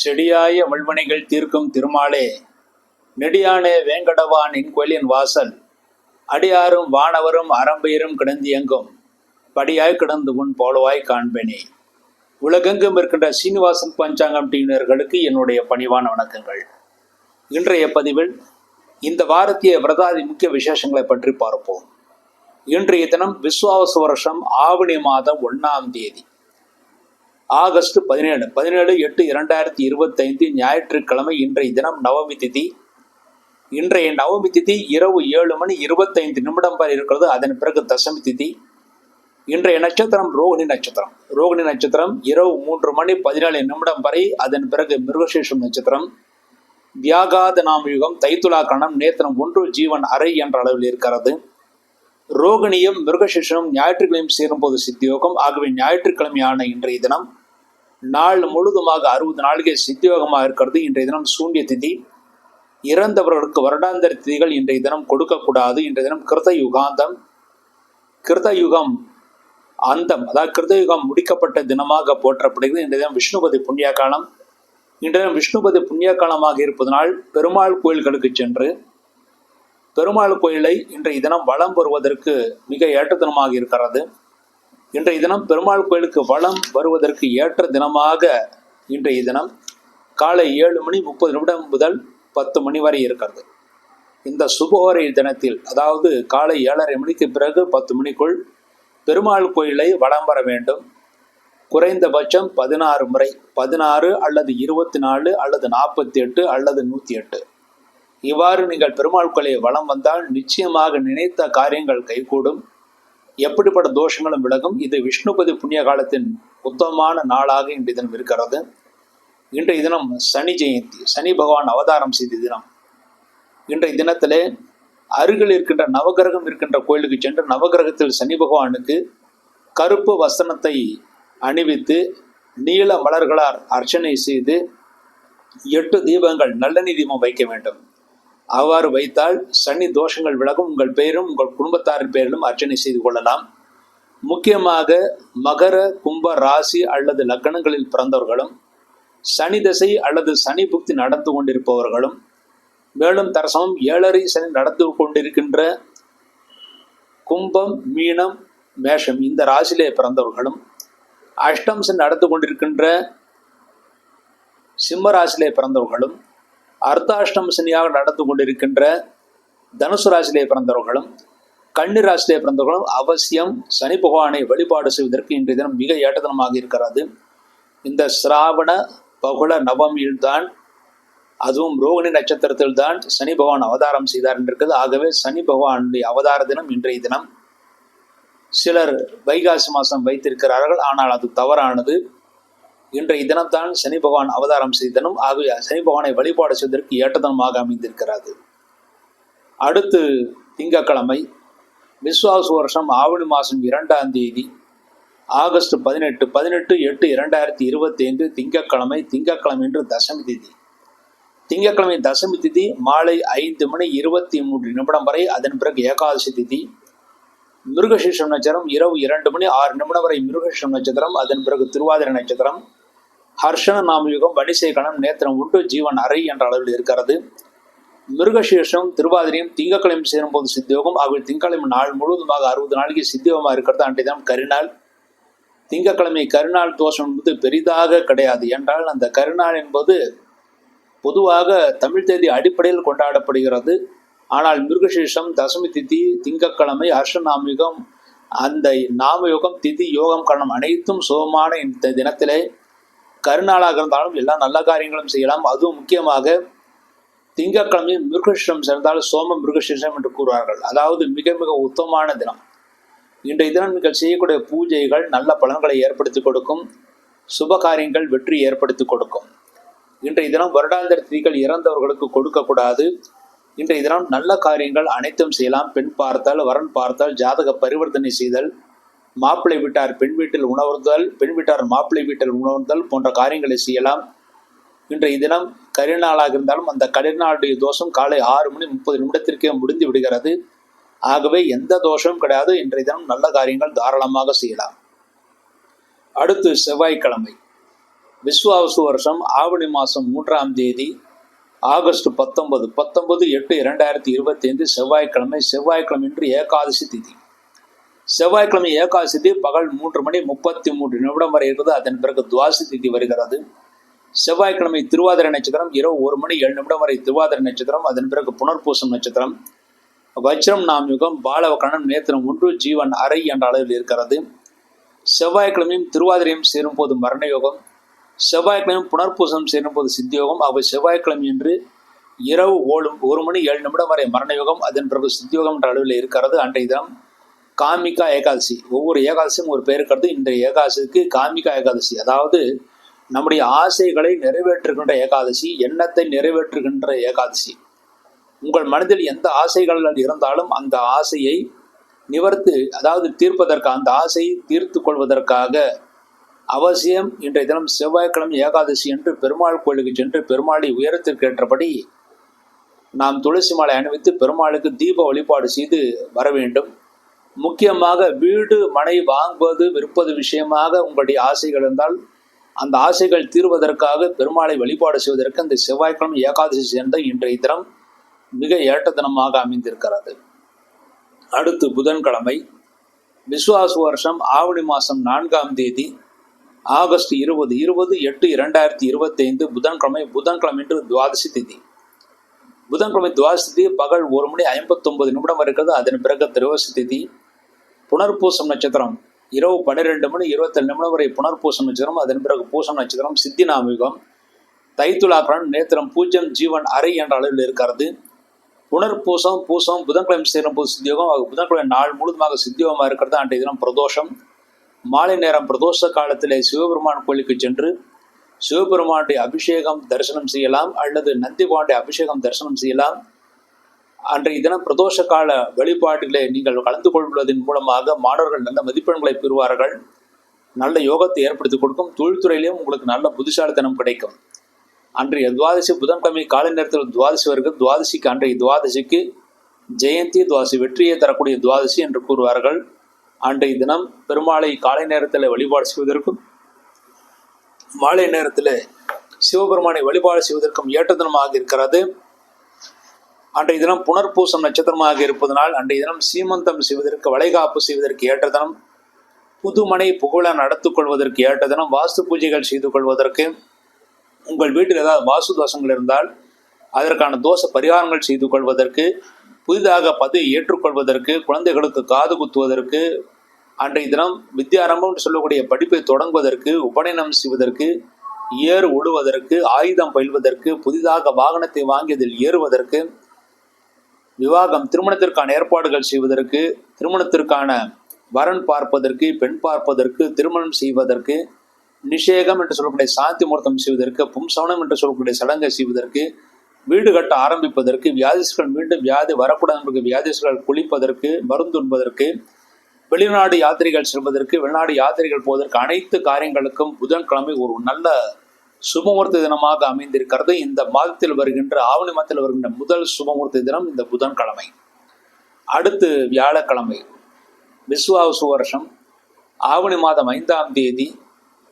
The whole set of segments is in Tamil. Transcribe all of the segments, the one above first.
செடியாய வல்வனைகள் தீர்க்கும் திருமாலே, நெடியானே வேங்கடவான் என் கோயிலின் வாசல், அடியாரும் வானவரும் அறம்பெயரும் கிடந்தியங்கும் படியாய் கிடந்து உன் போலவாய் காண்பேனே. உலகெங்கும் இருக்கின்ற சீனிவாசன் பஞ்சாங்கம் டீனர்களுக்கு என்னுடைய பணிவான வணக்கங்கள். இன்றைய பதிவில் இந்த வாரத்திய விரதாதி முக்கிய விசேஷங்களை பற்றி பார்ப்போம். இன்றைய தினம் விஸ்வாவசு வருஷம் ஆவணி மாதம் 1ஆம் தேதி, ஆகஸ்ட் 17/8/2025 ஞாயிற்றுக்கிழமை. இன்றைய தினம் நவமி திதி. இன்றைய நவமி திதி இரவு 7:25 வரை இருக்கிறது. அதன் பிறகு தசமி திதி. இன்றைய நட்சத்திரம் ரோகிணி நட்சத்திரம். ரோகிணி நட்சத்திரம் இரவு 3:17 வரை. அதன் பிறகு மிருகசீஷம் நட்சத்திரம். வியாகாத நாமயுகம் தைத்துலா கணம் நேத்திரம் 1 ஜீவன் அறை என்ற அளவில் இருக்கிறது. ரோகிணியும் மிருகசீஷனும் ஞாயிற்றுக்கிழமை சேரும்போது சித்தியோகம். ஆகவே ஞாயிற்றுக்கிழமையான இன்றைய தினம் நாள் முழுதுமாக 60 நாளிகை சித்தியோகமாக இருக்கிறது. இன்றைய தினம் சூன்ய திதி. இறந்தவர்களுக்கு வருடாந்திர திதிகள் இன்றைய தினம் கொடுக்கக்கூடாது. இன்றைய தினம் கிருத யுகாந்தம். கிருதயுகம் அந்தம், அதாவது கிருதயுகம் முடிக்கப்பட்ட தினமாக போற்றப்படுகிறது. இன்றைய தினம் விஷ்ணுபதி புண்ணிய காலம். இன்றைய தினம் விஷ்ணுபதி புண்ணிய காலமாக இருப்பதனால் பெருமாள் கோயில்களுக்கு சென்று பெருமாள் கோயிலை இன்றைய தினம் வலம் வருவதற்கு மிக ஏற்ற தினமாக இருக்கிறது. இன்றைய தினம் பெருமாள் கோயிலுக்கு வலம் வருவதற்கு ஏற்ற தினமாக இன்றைய தினம் காலை 7:30 முதல் 10 மணி வரை இருக்கிறது. இந்த சுபஹோரை தினத்தில், அதாவது காலை 7:30 மணிக்கு பிறகு 10 மணிக்குள் பெருமாள் கோயிலை வலம் வர வேண்டும். குறைந்தபட்சம் 16 முறை, 16 அல்லது 24 அல்லது 48 அல்லது 108. இவ்வாறு நீங்கள் பெருமாள் கோயிலை வலம் வந்தால் நிச்சயமாக நினைத்த காரியங்கள் கைகூடும். எப்படிப்பட்ட தோஷங்களும் விலகும். இது விஷ்ணுபதி புண்ணிய காலத்தின் உத்தமமான நாளாக இன்றைய தினம் இருக்கிறது. இன்றைய தினம் சனி ஜெயந்தி, சனி பகவான் அவதாரம் செய்த தினம். இன்றைய தினத்திலே அருகில் இருக்கின்ற நவகிரகம் இருக்கின்ற கோயிலுக்கு சென்று நவகிரகத்தில் சனி பகவானுக்கு கருப்பு வசனத்தை அணிவித்து நீல மலர்களால் அர்ச்சனை செய்து 8 தீபங்கள் நல்லெண்ணெய் தீபம் வைக்க வேண்டும். அவ்வாறு வைத்தால் சனி தோஷங்கள் விலகும். உங்கள் பெயரும் உங்கள் குடும்பத்தாரின் பெயரிலும் அர்ச்சனை செய்து கொள்ளலாம். முக்கியமாக மகர கும்ப ராசி அல்லது லக்னங்களில் பிறந்தவர்களும் சனி தசை அல்லது சனி புக்தி நடந்து கொண்டிருப்பவர்களும், மேலும் தரசமம் 7.5 சனி நடந்து கொண்டிருக்கின்ற கும்பம் மீனம் மேஷம் இந்த ராசியிலே பிறந்தவர்களும், அஷ்டம் சனி நடந்து கொண்டிருக்கின்ற சிம்ம ராசியிலே பிறந்தவர்களும், அர்த்தாஷ்டம் சனியாக நடந்து கொண்டிருக்கின்ற தனுசு ராசியிலே பிறந்தவர்களும், கன்னி ராசியிலே பிறந்தவர்களும் அவசியம் சனி பகவானை வழிபாடு செய்வதற்கு இன்றைய தினம் மிக ஏற்ற தினமாக இருக்கிறது. இந்த சிராவண பகுள நவமியில்தான், அதுவும் ரோகிணி நட்சத்திரத்தில் தான் சனி பகவான் அவதாரம் செய்தார் என்றிருக்கிறது. ஆகவே சனி பகவானுடைய அவதார தினம் இன்றைய தினம். சிலர் வைகாசி மாதம் வைத்திருக்கிறார்கள், ஆனால் அது தவறானது. இன்றைய தினம்தான் சனி பகவான் அவதாரம் செய்தனும். ஆகவே சனி பகவானை வழிபாடு செய்வதற்கு ஏற்ற தினமாக அமைந்திருக்கிறது. அடுத்து திங்கட்கிழமை, விஸ்வாவசு வருஷம் ஆவணி மாதம் 2ஆம் தேதி, ஆகஸ்ட் 18/8/2025 திங்கட்கிழமை. திங்கட்கிழமை என்று தசமி திதி. திங்கட்கிழமை தசமி திதி மாலை 5:23 வரை. அதன் பிறகு ஏகாதசி திதி. மிருகசீஷம் நட்சத்திரம் இரவு 2:06 வரை மிருகசீஷம் நட்சத்திரம். அதன் பிறகு திருவாதிரை நட்சத்திரம். ஹர்ஷண நாமயுகம் வணிசை கணம் நேத்திரம் 1 ஜீவன் அறை என்ற அளவில் இருக்கிறது. மிருகசீஷம் திருவாதிரையும் திங்கட்கிழமை சேரும்போது சித்தியோகம். ஆகவே திங்கட்கிழமை நாள் முழுவதுமாக 60 நாளைக்கு சித்தியோகமாக இருக்கிறது. அன்றைய தினம் கரிநாள். திங்கட்கிழமை கரிநாள் தோஷம் என்பது பெரிதாக கிடையாது. என்றால் அந்த கரிநாள் என்பது பொதுவாக தமிழ் தேதி அடிப்படையில் கொண்டாடப்படுகிறது. ஆனால் மிருகசீஷம் தசமி திதி திங்கட்கிழமை ஹர்ஷ நாமயுகம், அந்த நாமயுகம் திதி யோகம் கரணம் அனைத்தும் சுகமான இந்த தினத்திலே கருநாளாக இருந்தாலும் எல்லா நல்ல காரியங்களும் செய்யலாம். அதுவும் முக்கியமாக திங்கட்கிழமை மிருகசீஷம் சேர்ந்தால் சோம மிருகசீஷம் என்று கூறுவார்கள். அதாவது மிக மிக உத்தமமான தினம். இன்றைய தினம் நீங்கள் செய்யக்கூடிய பூஜைகள் நல்ல பலன்களை ஏற்படுத்தி கொடுக்கும். சுப காரியங்கள் வெற்றி ஏற்படுத்தி கொடுக்கும். இன்றைய தினம் வருடாந்திர திதிகள் இறந்தவர்களுக்கு கொடுக்கக்கூடாது. இன்றைய தினம் நல்ல காரியங்கள் அனைத்தும் செய்யலாம். பெண் பார்த்தால், வரன் பார்த்தால், ஜாதக பரிவர்த்தனை செய்தல், மாப்பிள்ளை வீட்டார் பெண் வீட்டில் உணர்தல், பெண் வீட்டார் மாப்பிள்ளை வீட்டில் உணர்தல் போன்ற காரியங்களை செய்யலாம். இன்றைய தினம் கரிநாளாக இருந்தாலும் அந்த கரிநாளுடைய தோஷம் காலை 6:30 முடிந்து விடுகிறது. ஆகவே எந்த தோஷமும் கிடையாது. இன்றைய தினம் நல்ல காரியங்கள் தாராளமாக செய்யலாம். அடுத்து செவ்வாய்க்கிழமை, விஸ்வாவசு வருஷம் ஆவணி மாதம் 3ஆம் தேதி ஆகஸ்ட் 19/8/2025 செவ்வாய்க்கிழமை. செவ்வாய்க்கிழமை இன்று ஏகாதசி திதி. செவ்வாய்க்கிழமை ஏகாதசி திதி பகல் 3:33 வரை இருக்கிறது. அதன் பிறகு துவாசி திதி வருகிறது. செவ்வாய்க்கிழமை திருவாதிரை நட்சத்திரம் இரவு 1:07 வரை திருவாதிரை நட்சத்திரம். அதன் பிறகு புனர்பூசம் நட்சத்திரம். வஜ்ரம் நாம் யுகம் பாலவகரணம் நேத்திரம் 1 ஜீவன் அரை என்ற அளவில் இருக்கிறது. செவ்வாய்க்கிழமையும் திருவாதிரையும் சேரும்போது மரண யோகம், செவ்வாய்க்கிழமையும் புனர்பூசம் சேரும்போது சித்தியோகம். அவை செவ்வாய்க்கிழமை என்று இரவு 1:07 வரை மரண யோகம், அதன் பிறகு சித்தியோகம் என்ற அளவில் இருக்கிறது. அன்றைய தினம் காமிகா ஏகாதசி. ஒவ்வொரு ஏகாதசியும் ஒரு பெயர் இருக்கிறது. இன்றைய ஏகாதசிக்கு காமிகா ஏகாதசி, அதாவது நம்முடைய ஆசைகளை நிறைவேற்றுகின்ற ஏகாதசி, எண்ணத்தை நிறைவேற்றுகின்ற ஏகாதசி. உங்கள் மனதில் எந்த ஆசைகள் இருந்தாலும் அந்த ஆசையை நிவர்த்தி, அதாவது தீர்ப்பதற்கு, அந்த ஆசையை தீர்த்து கொள்வதற்காக அவசியம் இன்றைய தினம் செவ்வாய்க்கிழமை ஏகாதசி என்று பெருமாள் கோயிலுக்கு சென்று பெருமாளை உயரத்திற்கு ஏற்றபடி நாம் துளசி மாலை அணிவித்து பெருமாளுக்கு தீப வழிபாடு செய்து வர வேண்டும். முக்கியமாக வீடு மனை வாங்குவது விற்பது விஷயமாக உங்களுடைய ஆசைகள் இருந்தால் அந்த ஆசைகள் தீர்வதற்காக பெருமாளை வழிபாடு செய்வதற்கு அந்த செவ்வாய்க்கிழமை ஏகாதசி சேர்ந்த இன்றைய தினம் மிக ஏற்ற தினமாக அமைந்திருக்கிறது. அடுத்து புதன்கிழமை. விஸ்வாசு வருஷம் ஆவணி மாதம் 4ஆம் தேதி ஆகஸ்ட் 20/8/2025 புதன்கிழமை. புதன்கிழமை என்று துவாதசி திதி. புதன்கிழமை துவாதசி திதி பகல் 1:59 வரை இருக்கிறது. அதன் பிறகு திரோசி திதி. புனர்பூசம் நட்சத்திரம் இரவு 12:27 வரை புனர்பூசம் நட்சத்திரம். அதன் பிறகு பூசம் நட்சத்திரம். சித்தி நாமயுகம். தைத்துலாக்கரன் நேத்திரம் 0 ஜீவன் அரை என்ற அளவில் இருக்கிறது. புனர்பூசம் பூசம் புதன்கிழமை சேரும்போது சித்தியோகம். புதன்கிழமை நாள் முழுவதுமாக சித்தியோகமாக இருக்கிறது. அன்றைய தினம் பிரதோஷம். மாலை நேரம் பிரதோஷ காலத்திலே சிவபெருமான் கோயிலுக்கு சென்று சிவபெருமானுடைய அபிஷேகம் தரிசனம் செய்யலாம், அல்லது நந்திபாண்டிய அபிஷேகம் தரிசனம் செய்யலாம். அன்றைய தினம் பிரதோஷ கால வழிபாட்டிலே நீங்கள் கலந்து கொள்வதன் மூலமாக மாணவர்கள் நல்ல மதிப்பெண்களை பெறுவார்கள், நல்ல யோகத்தை ஏற்படுத்தி கொடுக்கும். தொழில்துறையிலையும் உங்களுக்கு நல்ல புத்திசாலித்தனம் கிடைக்கும். அன்றைய துவாதசி புதன்கிழமை காலை நேரத்தில் துவாதசி வருகிறது. துவாதசிக்கு அன்றைய துவாதசிக்கு ஜெயந்தி துவாதசி, வெற்றியை தரக்கூடிய துவாதசி என்று கூறுவார்கள். அன்றைய தினம் பெருமாளை காலை நேரத்தில் வழிபாடு செய்வதற்கும் மாலை நேரத்தில் சிவபெருமானை வழிபாடு செய்வதற்கும் ஏற்ற தினமாக இருக்கிறது. அன்றைய தினம் புனர்பூசம் நட்சத்திரமாக இருப்பதனால் அன்றைய தினம் சீமந்தம் செய்வதற்கு, வளைகாப்பு செய்வதற்கு ஏற்ற தினம், புதுமனை புகழ நடத்திக் கொள்வதற்கு ஏற்ற தினம், வாஸ்து பூஜைகள் செய்து கொள்வதற்கு, உங்கள் வீட்டில் ஏதாவது வாஸ்து தோஷங்கள் இருந்தால் அதற்கான தோஷ பரிகாரங்கள் செய்து கொள்வதற்கு, புதிதாக பதவி ஏற்றுக்கொள்வதற்கு, குழந்தைகளுக்கு காது குத்துவதற்கு, அன்றைய தினம் வித்யாரம்பம் சொல்லக்கூடிய படிப்பை தொடங்குவதற்கு, உபநயனம் செய்வதற்கு, ஏறு உழுவதற்கு, ஆயுதம் பயில்வதற்கு, புதிதாக வாகனத்தை வாங்கியதில் ஏறுவதற்கு, விவாகம் திருமணத்திற்கான ஏற்பாடுகள் செய்வதற்கு, திருமணத்திற்கான வரன் பார்ப்பதற்கு, பெண் பார்ப்பதற்கு, திருமணம் செய்வதற்கு, நிஷேகம் என்று சொல்லக்கூடிய சாந்தி முகூர்த்தம் செய்வதற்கு, பும்சவனம் என்று சொல்லக்கூடிய சடங்கை செய்வதற்கு, வீடு கட்ட ஆரம்பிப்பதற்கு, வியாதிஸ்கள் மீண்டும் வியாதி வரக்கூடாது வியாதிஸ்கள் குளிப்பதற்கு, மருந்து உண்பதற்கு, வெளிநாடு யாத்திரைகள் செல்வதற்கு, வெளிநாடு யாத்திரைகள் போவதற்கு, அனைத்து காரியங்களுக்கும் புதன்கிழமை ஒரு நல்ல சுபமுகூர்த்த தினமாக அமைந்திருக்கிறது. இந்த மாதத்தில் வருகின்ற ஆவணி மாதத்தில் வருகின்ற முதல் சுபமுகூர்த்த தினம் இந்த புதன்கிழமை. அடுத்து வியாழக்கிழமை. விஸ்வாவசு வருஷம் ஆவணி மாதம் 5ஆம் தேதி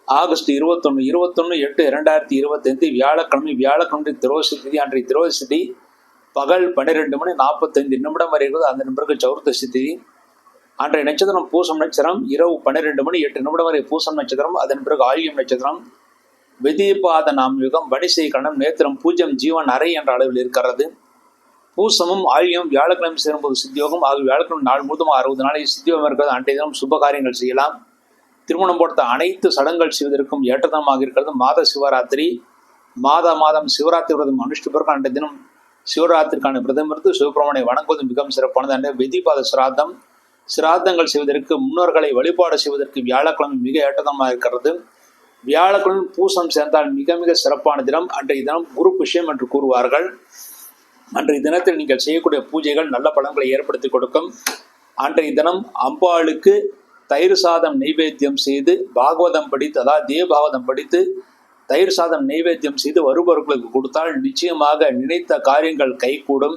ஆகஸ்ட் 21/8/2025 வியாழக்கிழமை. வியாழக்கிழமை திரோசி திதி. அன்றைய திரோசி திதி பகல் 12:45 வரை இருக்கிறது. அந்த நண்பருக்கு சௌர்தசி திதி. அன்றைய நட்சத்திரம் பூசம் நட்சத்திரம். இரவு 12:08 வரை பூசம் நட்சத்திரம். அதன் பிறகு ஆயுள்யம் நட்சத்திரம். விதிபாத நாம் யுகம். வணிசை கணம் நேத்திரம் 0 ஜீவன் அரை என்ற அளவில் இருக்கிறது. பூசமும் ஆயுள்யம் வியாழக்கிழமை சேரும்போது சித்தியோகம். ஆகிய வியாழக்கிழமை நாள் முழுவதும் 60 நாளைக்கு சித்தியோகம் இருக்கிறது. அன்றைய தினம் சுப காரியங்கள் செய்யலாம். திருமணம் போட்ட அனைத்து சடங்குகள் செய்வதற்கும் ஏற்றதனமாக இருக்கிறது. மாத சிவராத்திரி மாதம் சிவராத்திரி விரதம் அனுஷ்டிப்பதற்கு அன்றைய தினம் சிவராத்திரிக்கான விரதம் இருந்து சிவபெருமானை வணங்குவது மிகவும் சிறப்பானது. அன்றைய விதிபாத சிராத்தம், சிராத்தங்கள் செய்வதற்கு, முன்னோர்களை வழிபாடு செய்வதற்கு வியாழக்கிழமை மிக ஏற்றதனமாக இருக்கிறது. வியாழக்கிழமை பூசம் சேர்ந்தால் மிக மிக சிறப்பான தினம். அன்றைய தினம் குரு புஷ்யம் என்று கூறுவார்கள். அன்றைய தினத்தில் நீங்கள் செய்யக்கூடிய பூஜைகள் நல்ல பலன்களை ஏற்படுத்தி கொடுக்கும். அன்றைய தினம் அம்பாளுக்கு தயிர் சாதம் நெய்வேத்தியம் செய்து பாகவதம் படித்து, அதாவது தேவபாகவதம் படித்து தயிர் சாதம் நெய்வேத்தியம் செய்து வருபவர்களுக்கு கொடுத்தால் நிச்சயமாக நினைத்த காரியங்கள் கைகூடும்.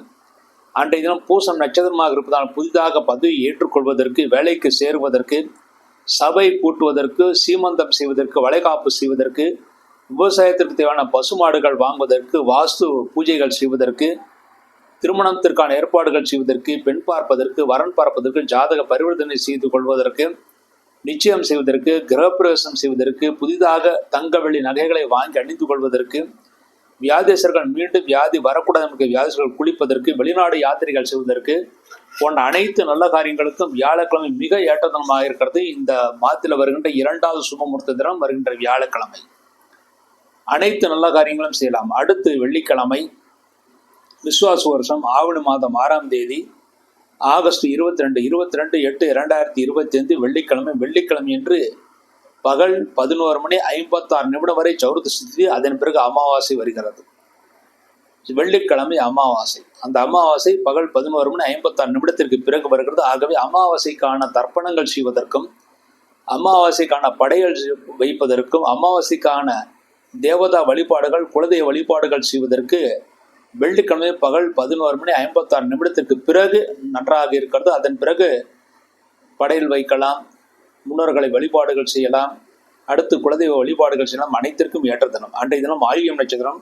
அன்றைய தினம் பூசம் நட்சத்திரமாக இருப்பதால் புதிதாக பதவி ஏற்றுக்கொள்வதற்கு, வேலைக்கு சேருவதற்கு, சபை கூட்டுவதற்கு, சீமந்தம் செய்வதற்கு, வளைகாப்பு செய்வதற்கு, விவசாயத்திற்கு தேவையான பசுமாடுகள் வாங்குவதற்கு, வாஸ்து பூஜைகள் செய்வதற்கு, திருமணத்திற்கான ஏற்பாடுகள் செய்வதற்கு, பெண் பார்ப்பதற்கு, வரன் பார்ப்பதற்கு, ஜாதக பரிவர்த்தனை செய்து கொள்வதற்கு, நிச்சயம் செய்வதற்கு, கிரகப்பிரவேசம் செய்வதற்கு, புதிதாக தங்க வெள்ளி நகைகளை வாங்கி அணிந்து கொள்வதற்கு, வியாதேசர்கள் மீண்டும் வியாதி வரக்கூடாது என்ற வியாதிகள் குளிப்பதற்கு, வெளிநாடு யாத்திரைகள் செய்வதற்கு போன்ற அனைத்து நல்ல காரியங்களுக்கும் வியாழக்கிழமை மிக ஏற்றதனமாக இருக்கிறது. இந்த மாதத்தில் வருகின்ற 2வது சுபமுகூர்த்த தினம் வருகின்ற வியாழக்கிழமை அனைத்து நல்ல காரியங்களும் செய்யலாம். அடுத்து வெள்ளிக்கிழமை விஸ்வாச வருஷம் ஆவணி மாதம் 6ஆம் தேதி ஆகஸ்ட் 22/8/2025 வெள்ளிக்கிழமை என்று பகல் 11:56 வரை சௌரத ஸ்திதி, அதன் பிறகு அமாவாசை வருகிறது. வெள்ளிக்கிழமை அமாவாசை. அந்த அமாவாசை பகல் 11:56 பிறகு வருகிறது. ஆகவே அமாவாசைக்கான தர்ப்பணங்கள் செய்வதற்கும், அமாவாசைக்கான படைகள் வைப்பதற்கும், அமாவாசைக்கான தேவதா வழிபாடுகள், குலதெய்வ வழிபாடுகள் செய்வதற்கு வெள்ளிக்கிழமை பகல் 11:56 பிறகு நன்றாக இருக்கிறது. அதன் பிறகு படையில் வைக்கலாம், முன்னோர்களை வழிபாடுகள் செய்யலாம், அடுத்து குலதெய்வ வழிபாடுகள் செய்யலாம். அனைத்திற்கும் ஏற்ற தினம். அன்றைய தினம் ஆயில்யம் நட்சத்திரம்.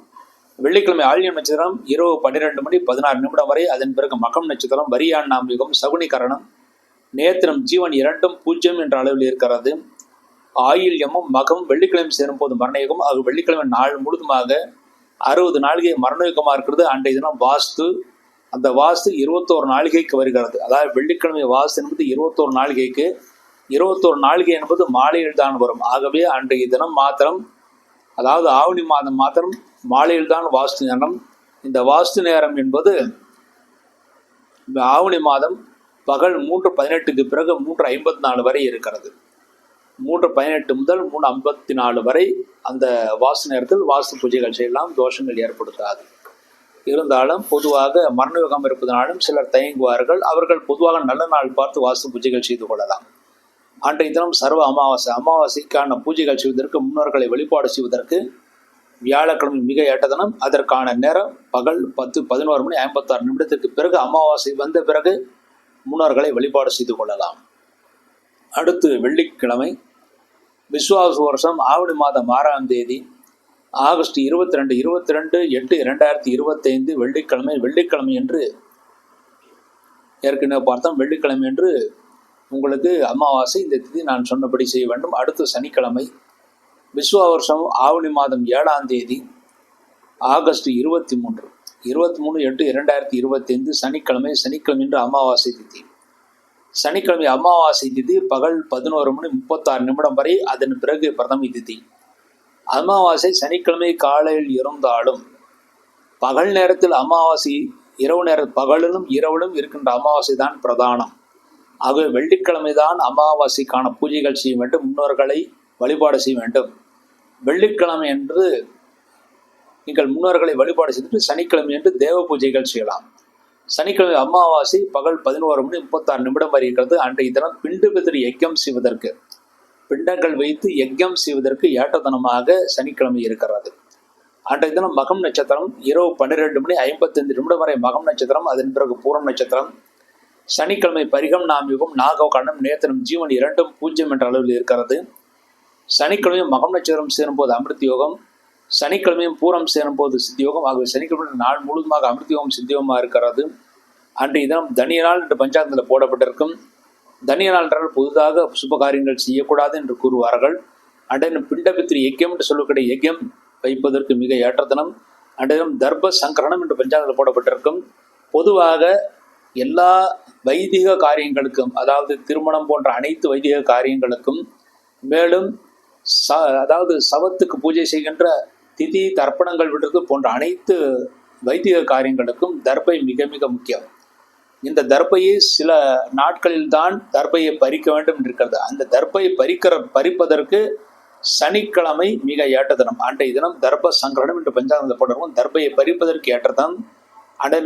வெள்ளிக்கிழமை ஆயில்யம் நட்சத்திரம் இரவு 12:16 வரை. அதன் பிறகு மகம் நட்சத்திரம், வரியான் நாம்பிகம், சகுனி கரணம், நேத்திரம், ஜீவன் 2ம் 0 என்ற அளவில் இருக்கிறது. ஆயில்யமும் மகம் வெள்ளிக்கிழமை சேரும் போது மரணயுகம். அது வெள்ளிக்கிழமை நாள் முழுதுமாக 60 நாளிகை மரணயுகமாக இருக்கிறது. அன்றைய தினம் வாஸ்து. அந்த வாஸ்து 21 நாளிகைக்கு வருகிறது. அதாவது வெள்ளிக்கிழமை வாஸ்து என்பது 21 நாளிகைக்கு, 21 நாளிகை என்பது மாலையில் தான் வரும். ஆகவே அன்றைய தினம் மாத்திரம், அதாவது ஆவணி மாதம் மாத்திரம் மாலையில் தான் வாஸ்து நேரம். இந்த வாஸ்து நேரம் என்பது ஆவணி மாதம் பகல் 3:18 பிறகு 3:54 வரை இருக்கிறது. 3:18 முதல் 3:54 வரை அந்த வாஸ்து நேரத்தில் வாஸ்து பூஜைகள் செய்யலாம், தோஷங்கள் ஏற்படுத்தாது. இருந்தாலும் பொதுவாக மரணயோகம் இருப்பதனாலும் சிலர் தயங்குவார்கள். அவர்கள் பொதுவாக நல்ல நாள் பார்த்து வாஸ்து பூஜைகள் செய்து கொள்ளலாம். அன்றைய தினம் சர்வ அமாவாசை. அமாவாசைக்கான பூஜைகள் செய்வதற்கு, முன்னோர்களை வழிபாடு செய்வதற்கு வியாழக்கிழமை மிக ஏற்ற தினம். அதற்கான நேரம் பகல் 11:56 பிறகு அமாவாசை வந்த பிறகு முன்னோர்களை வழிபாடு செய்து கொள்ளலாம். அடுத்து வெள்ளிக்கிழமை விஸ்வாச வருஷம் ஆவணி மாதம் 6ஆம் தேதி ஆகஸ்ட் 22/8/2025 வெள்ளிக்கிழமை என்று ஏற்கனவே பார்த்தோம். வெள்ளிக்கிழமை என்று உங்களுக்கு அமாவாசை. இந்த திதி நான் சொன்னபடி செய்ய வேண்டும். அடுத்து சனிக்கிழமை விஸ்வா வருஷம் ஆவணி மாதம் 7ஆம் தேதி ஆகஸ்ட் 23/8/2025 சனிக்கிழமை என்று அமாவாசை திதி. சனிக்கிழமை அமாவாசை திதி பகல் 11:36 வரை. அதன் பிறகு பிரதமி திதி. அமாவாசை சனிக்கிழமை காலையில் இருந்தாலும் பகல் நேரத்தில் அமாவாசை, இரவு நேர பகலிலும் இரவிலும் இருக்கின்ற அமாவாசை தான் பிரதானம். ஆகவே வெள்ளிக்கிழமை தான் அமாவாசைக்கான பூஜைகள் செய்ய வேண்டும், முன்னோர்களை வழிபாடு செய்ய வேண்டும். வெள்ளிக்கிழமை என்று நீங்கள் முன்னோர்களை வழிபாடு செய்துட்டு சனிக்கிழமை என்று தேவ பூஜைகள் செய்யலாம். சனிக்கிழமை அமாவாசை பகல் 11:36 வரை இருக்கிறது. அன்றைய தினம் பிண்டு பிதிரி யஜ்யம் செய்வதற்கு, பிண்டங்கள் வைத்து யஜ்யம் செய்வதற்கு ஏற்ற தினமாக சனிக்கிழமை இருக்கிறது. அன்றைய தினம் மகம் நட்சத்திரம் இரவு 12:55 வரை மகம் நட்சத்திரம். அதன் பிறகு பூரம் நட்சத்திரம். சனிக்கிழமை பரிகம் நாம்யுகம், நாகவகரணம், நேத்திரம், ஜீவன் 2ம் 0 என்ற அளவில் இருக்கிறது. சனிக்கிழமையும் மகம் நட்சத்திரம் சேரும்போது அமிர்த யோகம், சனிக்கிழமையும் பூரம் சேரும்போது சித்தியோகம். ஆகவே சனிக்கிழமை நாள் முழுவதுமாக அமிர்த யோகம் சித்தியோகமாக இருக்கிறது. அன்றைய தினம் தனிய நாள் என்று பஞ்சாங்கத்தில் போடப்பட்டிருக்கும். தனிய நாள் என்றால் புதிதாக சுப காரியங்கள் செய்யக்கூடாது என்று கூறுவார்கள். அன்றைய பிண்டபித்திரி யஜ்யம் என்று சொல்லக்கூடிய யஜ்யம் வைப்பதற்கு மிக ஏற்ற தினம். அன்றைய தினம் தர்ப்ப சங்கரணம் என்று பஞ்சாங்கத்தில் போடப்பட்டிருக்கும். பொதுவாக எல்லா வைதிக காரியங்களுக்கும், அதாவது திருமணம் போன்ற அனைத்து வைதிக காரியங்களுக்கும், மேலும் அதாவது சவத்துக்கு பூஜை செய்கின்ற திதி தர்ப்பணங்கள் விடுறது போன்ற அனைத்து வைதிக காரியங்களுக்கும் தர்ப்பை மிக மிக முக்கியம். இந்த தர்ப்பையை சில நாட்களில் தான் தர்ப்பையை பறிக்க வேண்டும் இருக்கிறது. அந்த தர்ப்பையை பறிப்பதற்கு சனிக்கிழமை மிக ஏற்ற தினம். அன்றைய தினம் தர்ப்ப சங்கரணம் என்று பஞ்சாங்கத்தில் போட்டிருக்கும். தர்ப்பையை பறிப்பதற்கு ஏற்ற தினம். அன்றைய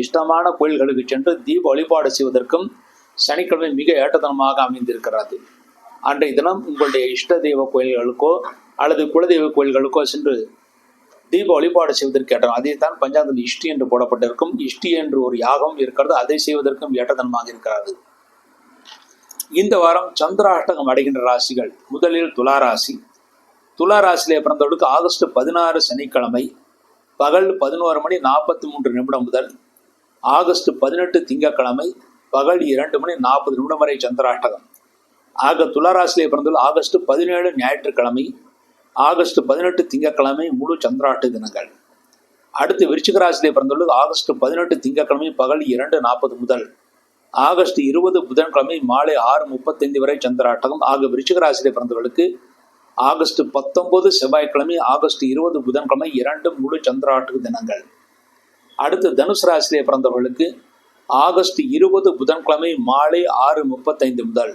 இஷ்டமான கோயில்களுக்கு சென்று தீப வழிபாடு செய்வதற்கும் சனிக்கிழமை மிக ஏற்ற தினமாக அமைந்திருக்கிறது. அன்றைய தினம் உங்களுடைய இஷ்ட தெய்வ கோயில்களுக்கோ அல்லது குலதெய்வ கோயில்களுக்கோ சென்று தீப வழிபாடு செய்வதற்கு ஏற்ற, அதை தான் பஞ்சாங்கத்தில் இஷ்டி என்று போடப்பட்டிருக்கும். இஷ்டி என்று ஒரு யாகம் இருக்கிறது, அதை செய்வதற்கும் ஏற்ற தினமாக இருக்கிறது. இந்த வாரம் சந்திராஷ்டகம் அடைகின்ற ராசிகள். முதலில் துலா ராசி. துலா ராசியிலே பிறந்தவர்களுக்கு ஆகஸ்ட் 16 சனிக்கிழமை பகல் 11:43 முதல் ஆகஸ்ட் 18 திங்கட்கிழமை பகல் 2:40 வரை சந்திராஷ்டகம். ஆக துலா ராசியிலே பிறந்தவர்கள் ஆகஸ்ட் 17 ஞாயிற்றுக்கிழமை ஆகஸ்ட் 18 திங்கட்கிழமை முழு சந்திராஷ்ட தினங்கள். அடுத்து விருச்சிக ராசியிலே பிறந்தவர்களுக்கு ஆகஸ்ட் 18 திங்கட்கிழமை பகல் 2:40 முதல் ஆகஸ்ட் 20 புதன்கிழமை மாலை 6:35 வரை சந்திராஷ்டகம். ஆக விருச்சிக ராசியிலே பிறந்தவர்களுக்கு ஆகஸ்ட் 19 செவ்வாய்க்கிழமை ஆகஸ்ட் 20 புதன்கிழமை 2 முழு சந்திராஷ்டக தினங்கள். அடுத்து தனுசு ராசியிலே பிறந்தவர்களுக்கு ஆகஸ்ட் 20 புதன்கிழமை மாலை 6:35 முதல்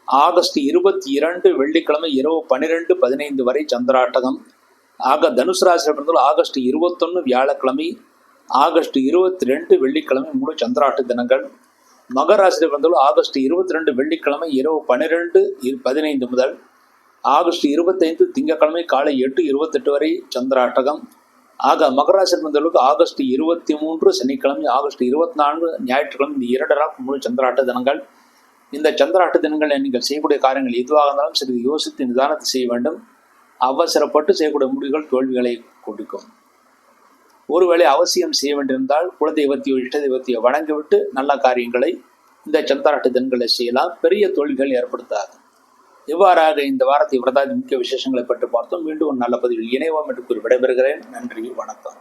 ஆகஸ்ட் 22 வெள்ளிக்கிழமை இரவு 12:15 வரை சந்திராஷ்டகம். ஆக தனுசு ராசியில் பிறந்தவர்கள் ஆகஸ்ட் 21 வியாழக்கிழமை ஆகஸ்ட் 22 வெள்ளிக்கிழமை முழு சந்திராஷ்ட தினங்கள். மகர ராசியில் பிறந்தவர்கள் ஆகஸ்ட் 22 வெள்ளிக்கிழமை இரவு 12:15 முதல் ஆகஸ்ட் 25 திங்கட்கிழமை காலை 8:28 வரை சந்திராஷ்டகம். ஆக மகர ராசியில் பிறந்தவர்களுக்கு ஆகஸ்ட் 23 சனிக்கிழமை ஆகஸ்ட் 24 ஞாயிற்றுக்கிழமை இந்த 2 நாள் முழு சந்திராஷ்ட தினங்கள். இந்த சந்திராஷ்ட தினங்களில் நீங்கள் செய்யக்கூடிய காரியங்கள் எதுவாக இருந்தாலும் சிறிது யோசித்து நிதானத்தை செய்ய வேண்டும். அவசரப்பட்டு செய்யக்கூடிய முடிவுகள் தோல்விகளை கொடுக்கும். ஒருவேளை அவசியம் செய்ய வேண்டியிருந்தால் குலதெய்வத்தையோ இஷ்ட தெய்வத்தையோ வணங்கிவிட்டு நல்ல காரியங்களை இந்த சந்திராஷ்ட தினங்களை செய்யலாம். பெரிய தோல்விகள் ஏற்படுத்தாது. இவ்வாறாக இந்த வாரத்தை விரதாதி முக்கிய விசேஷங்களை பற்றி பார்த்தோம். மீண்டும் ஒரு நல்ல பதிவில் இணைவோம் என்று கூறி விடைபெறுகிறேன். நன்றி, வணக்கம்.